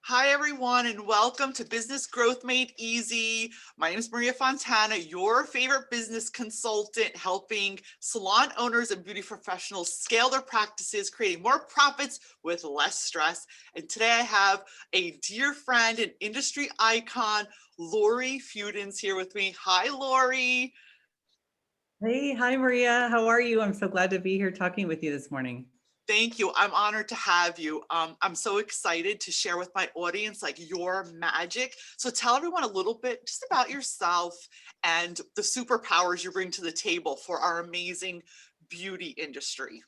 Hi, everyone, and welcome to Business Growth Made Easy. My name is Maria Fontana, your favorite business consultant, helping salon owners and beauty professionals scale their practices, creating more profits with less stress. And today I have a dear friend and industry icon, Lorifudens, here with me. Hi, Lori. Hey, hi Maria. How are you? I'm so glad to be here talking with you this morning. Thank you. I'm honored to have you. I'm so excited to share with my audience like your magic. So tell everyone a little bit just about yourself and the superpowers you bring to the table for our amazing beauty industry.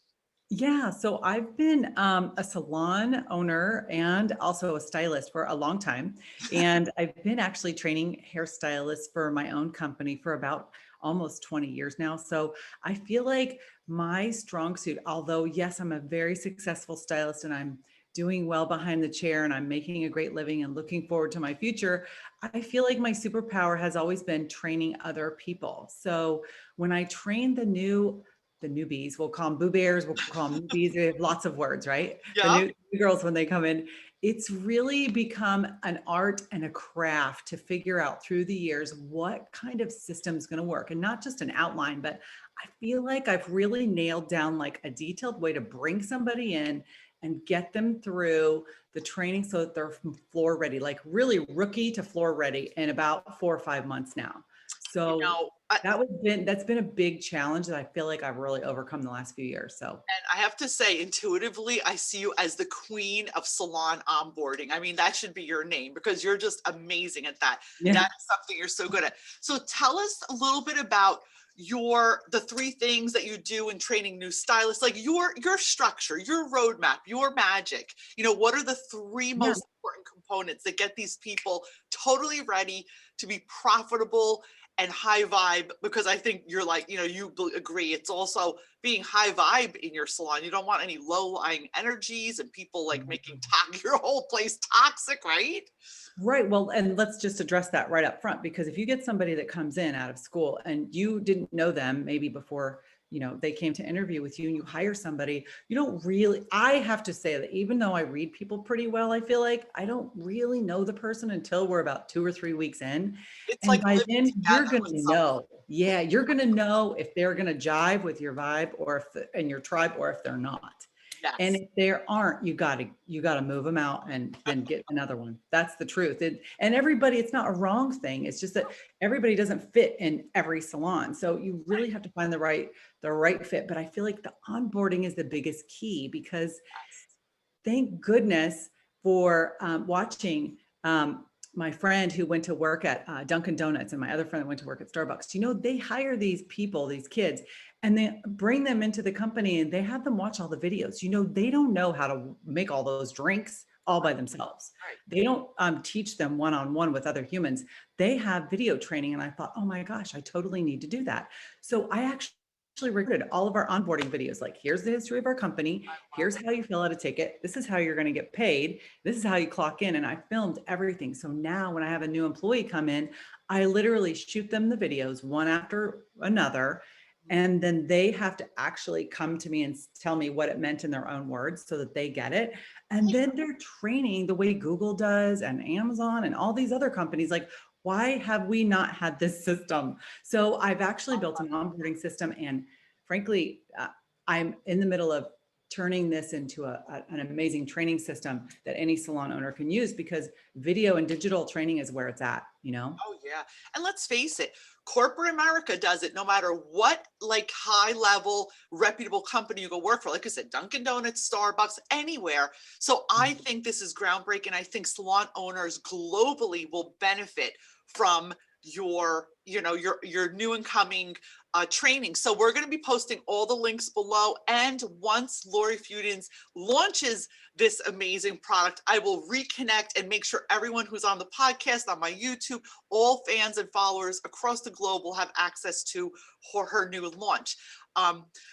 Yeah, so I've been a salon owner and also a stylist for a long time. And I've been actually training hairstylists for my own company for about almost 20 years now. So I feel like my strong suit, although, yes, I'm a very successful stylist and I'm doing well behind the chair and I'm making a great living and looking forward to my future, I feel like my superpower has always been training other people. So when I train the newbies, we'll call them boo bears, we'll call them newbies. They have lots of words, right? The Yep. new girls, when they come in, it's really become an art and a craft to figure out through the years what kind of system is going to work, and not just an outline, but I feel like I've really nailed down like a detailed way to bring somebody in and get them through the training so that they're floor ready, like really rookie to floor ready in about 4 or 5 months now. You So know, that's been a big challenge that I feel like I've really overcome the last few years. So and I have to say, intuitively, I see you as the queen of salon onboarding. I mean, that should be your name because you're just amazing at that. yeah. That is something you're so good at. So tell us a little bit about the three things that you do in training new stylists, like your structure, your roadmap, your magic. What are the three Yeah. most important components that get these people totally ready to be profitable and high vibe? Because I think you're like, you agree. It's also being high vibe in your salon. You don't want any low lying energies and people like making your whole place toxic, right? Right. Well, and let's just address that right up front, because if you get somebody that comes in out of school and you didn't know them maybe before, they came to interview with you and you hire somebody, you don't really, I have to say that even though I read people pretty well, I feel like I don't really know the person until we're about 2 or 3 weeks in. It's And like by living then you're together going with to someone. know, yeah, you're going to know if they're going to jive with your vibe or and your tribe, or if they're not. And Yes. if there aren't, you gotta move them out and then get another one. That's the truth. And everybody, it's not a wrong thing. It's just that everybody doesn't fit in every salon. So you really have to find the right fit. But I feel like the onboarding is the biggest key, because thank goodness for watching my friend who went to work at Dunkin' Donuts and my other friend that went to work at Starbucks. They hire these people, these kids, and they bring them into the company and they have them watch all the videos. They don't know how to make all those drinks all by themselves. Right. They don't teach them one-on-one with other humans. They have video training. And I thought, oh my gosh, I totally need to do that. So I actually recorded all of our onboarding videos. Like, here's the history of our company. I love Here's it. how you fill out a ticket. This is how you're going to get paid. This is how you clock in. And I filmed everything. So now when I have a new employee come in, I literally shoot them the videos one after another. And then they have to actually come to me and tell me what it meant in their own words so that they get it. And then they're training the way Google does and Amazon and all these other companies. Like, why have we not had this system? So I've actually built an onboarding system. And frankly, I'm in the middle of turning this into an amazing training system that any salon owner can use, because video and digital training is where it's at. Oh yeah. And let's face it, corporate America does it no matter what like high level reputable company you go work for. Like I said, Dunkin' Donuts, Starbucks, anywhere. So I think this is groundbreaking. I think salon owners globally will benefit from your new incoming training. So we're going to be posting all the links below. And once Lori Fudens launches this amazing product, I will reconnect and make sure everyone who's on the podcast, on my YouTube, all fans and followers across the globe will have access to her new launch.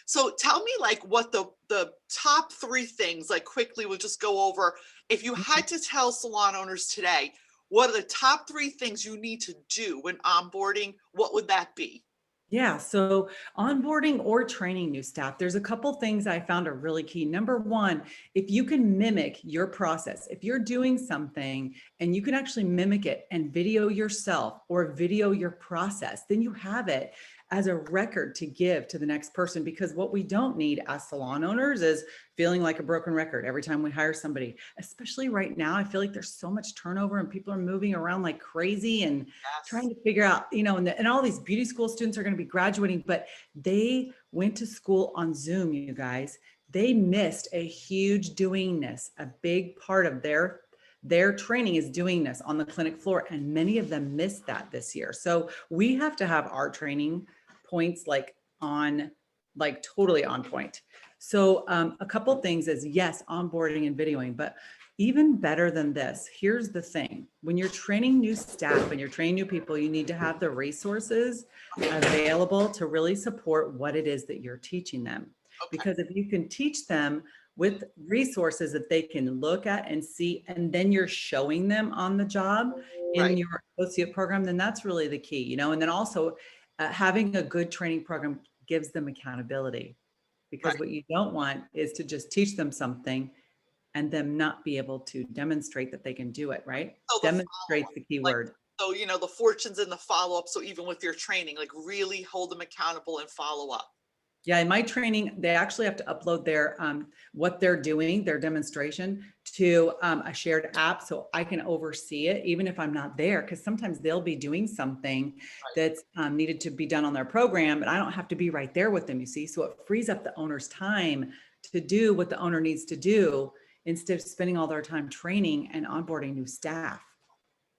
So tell me like what the top three things, like quickly, we'll just go over. If you had to tell salon owners today, what are the top three things you need to do when onboarding, what would that be? Yeah, so onboarding or training new staff, there's a couple things I found are really key. Number one, if you can mimic your process, if you're doing something and you can actually mimic it and video yourself or video your process, then you have it as a record to give to the next person. Because what we don't need as salon owners is feeling like a broken record every time we hire somebody, especially right now. I feel like there's so much turnover and people are moving around like crazy and trying Yes. to figure out, and all these beauty school students are going to be graduating, but they went to school on Zoom, you guys. They missed a huge doingness. A big part of their training is doing this on the clinic floor, and many of them missed that this year. So we have to have our training points like totally on point. So a couple things is, yes, onboarding and videoing, but even better than this, here's the thing. When you're training new staff and you're training new people, you need to have the resources available to really support what it is that you're teaching them. Okay. Because if you can teach them with resources that they can look at and see, and then you're showing them on the job in Right. your associate program, then that's really the key, and then also having a good training program gives them accountability, because Right. what you don't want is to just teach them something and them not be able to demonstrate that they can do it, right? So the Demonstrates the key like, word. so, the fortunes in the follow-up. So even with your training, like really hold them accountable and follow up. Yeah, in my training, they actually have to upload their what they're doing, their demonstration, to a shared app so I can oversee it, even if I'm not there, because sometimes they'll be doing something Right. that's needed to be done on their program, and I don't have to be right there with them, you see. So it frees up the owner's time to do what the owner needs to do instead of spending all their time training and onboarding new staff.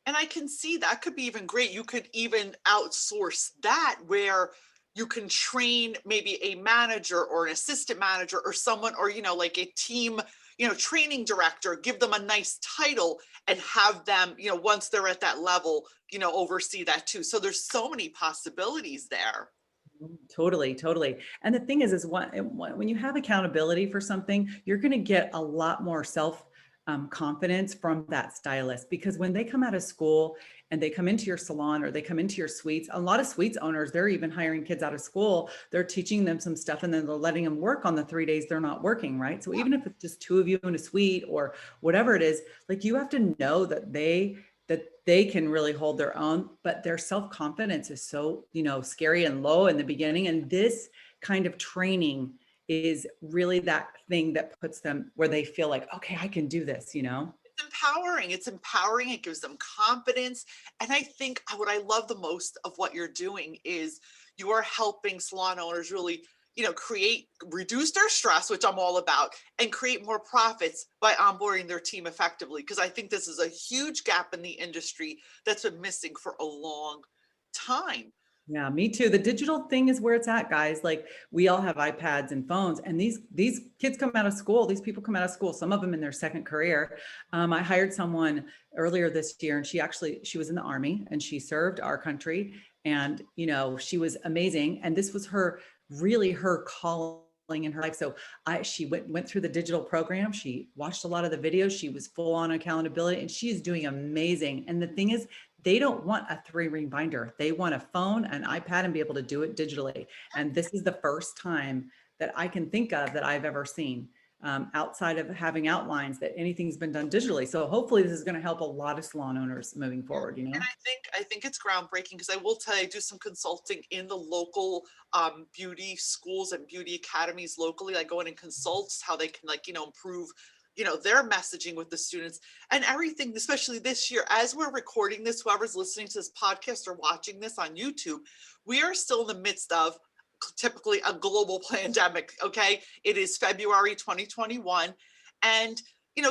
And I can see that could be even great. You could even outsource that where you can train maybe a manager or an assistant manager or someone, or, like a team, training director, give them a nice title and have them, once they're at that level, oversee that too. So there's so many possibilities there. Totally, totally. And the thing is when you have accountability for something, you're going to get a lot more self confidence from that stylist, because when they come out of school and they come into your salon or they come into your suites, a lot of suites owners, they're even hiring kids out of school. They're teaching them some stuff and then they're letting them work on the 3 days they're not working, right? So even if it's just two of you in a suite or whatever it is, like you have to know that they can really hold their own, but their self-confidence is so, scary and low in the beginning. And this kind of training is really that thing that puts them where they feel like, okay, I can do this. It's empowering. It's empowering. It gives them confidence. And I think what I love the most of what you're doing is you are helping salon owners really, reduce their stress, which I'm all about, and create more profits by onboarding their team effectively. Because I think this is a huge gap in the industry that's been missing for a long time. Yeah, me too. The digital thing is where it's at, guys. Like we all have iPads and phones, and these kids come out of school. These people come out of school. Some of them in their second career. I hired someone earlier this year, and she was in the Army and she served our country, and she was amazing. And this was her calling in her life. So she went through the digital program. She watched a lot of the videos. She was full on accountability, and she is doing amazing. And the thing is, they don't want a 3-ring binder. They want a phone, an iPad, and be able to do it digitally. And this is the first time that I can think of that I've ever seen, outside of having outlines, that anything's been done digitally. So hopefully this is going to help a lot of salon owners moving forward, And I think it's groundbreaking, because I will tell you, I do some consulting in the local beauty schools and beauty academies locally. I go in and consult how they can, like, improve, their messaging with the students and everything, especially this year. As we're recording this, whoever's listening to this podcast or watching this on YouTube, we are still in the midst of typically a global pandemic. Okay. It is February 2021. And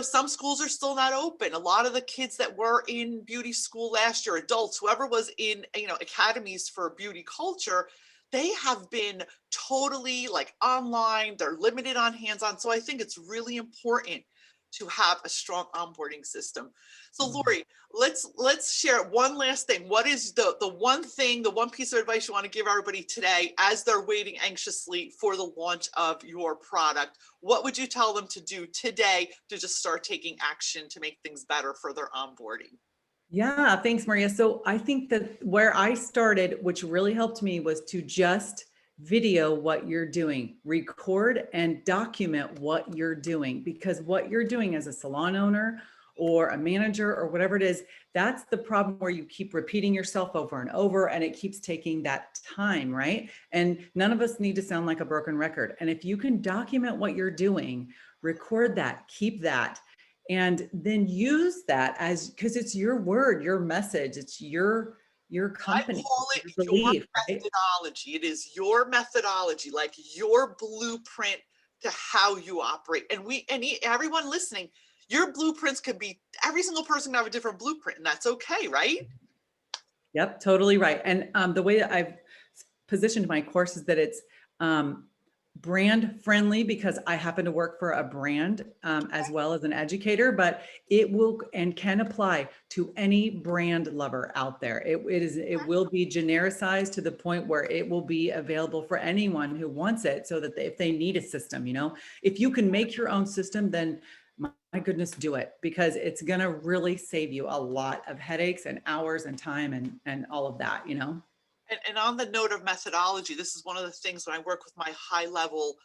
some schools are still not open. A lot of the kids that were in beauty school last year, adults, whoever was in, academies for beauty culture, they have been totally like online. They're limited on hands-on. So I think it's really important to have a strong onboarding system. So Lori, let's share one last thing. What is the one thing, the one piece of advice you want to give everybody today as they're waiting anxiously for the launch of your product? What would you tell them to do today to just start taking action to make things better for their onboarding? Yeah, thanks, Maria. So I think that where I started, which really helped me, was to just video what you're doing, record and document what you're doing, because what you're doing as a salon owner or a manager or whatever it is, that's the problem where you keep repeating yourself over and over and it keeps taking that time, right? And none of us need to sound like a broken record. And if you can document what you're doing, record that, keep that, and then use that as, because it's your word, your message, it's your I company, call it your your belief, right? methodology. It is your methodology, like your blueprint to how you operate. And everyone listening, your blueprints could be, every single person can have a different blueprint, and that's okay, right? Yep, totally right. And the way that I've positioned my course is that it's brand friendly, because I happen to work for a brand as well as an educator, but it will and can apply to any brand lover out there. It will be genericized to the point where it will be available for anyone who wants it, so that if they need a system, if you can make your own system, then my goodness, do it, because it's going to really save you a lot of headaches and hours and time and all of that. And on the note of methodology, this is one of the things when I work with my high level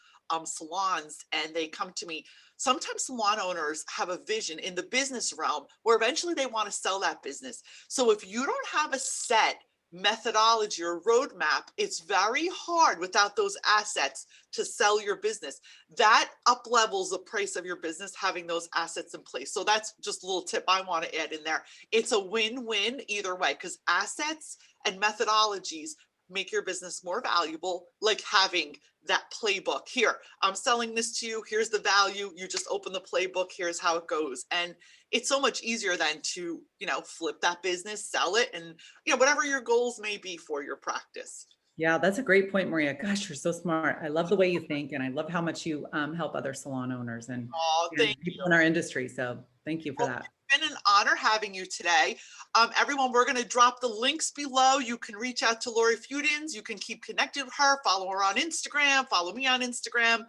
salons and they come to me. Sometimes salon owners have a vision in the business realm where eventually they want to sell that business. So if you don't have a set methodology or roadmap, it's very hard without those assets to sell your business. That up levels the price of your business, having those assets in place. So that's just a little tip I want to add in there. It's a win-win either way, because assets and methodologies make your business more valuable, like having that playbook. Here, I'm selling this to you. Here's the value. You just open the playbook. Here's how it goes. And it's so much easier than to, flip that business, sell it, and, whatever your goals may be for your practice. Yeah, that's a great point, Maria. Gosh, you're so smart. I love the way you think, and I love how much you help other salon owners Oh, and thank people you. in our industry. So thank you for Well, that. it's been an honor having you today. Everyone, we're going to drop the links below. You can reach out to Lori Fudens. You can keep connected with her. Follow her on Instagram. Follow me on Instagram.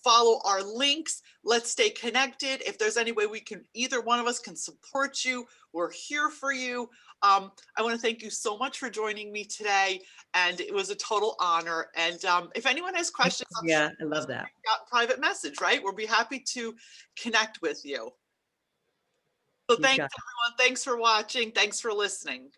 Follow our links. Let's stay connected. If there's any way we can, either one of us can support you, we're here for you. I want to thank you so much for joining me today. And it was a total honor. And if anyone has questions, I'm sure Yeah, I love that. you got private message, right? We'll be happy to connect with you. So You've thanks, got everyone. Thanks for watching. Thanks for listening.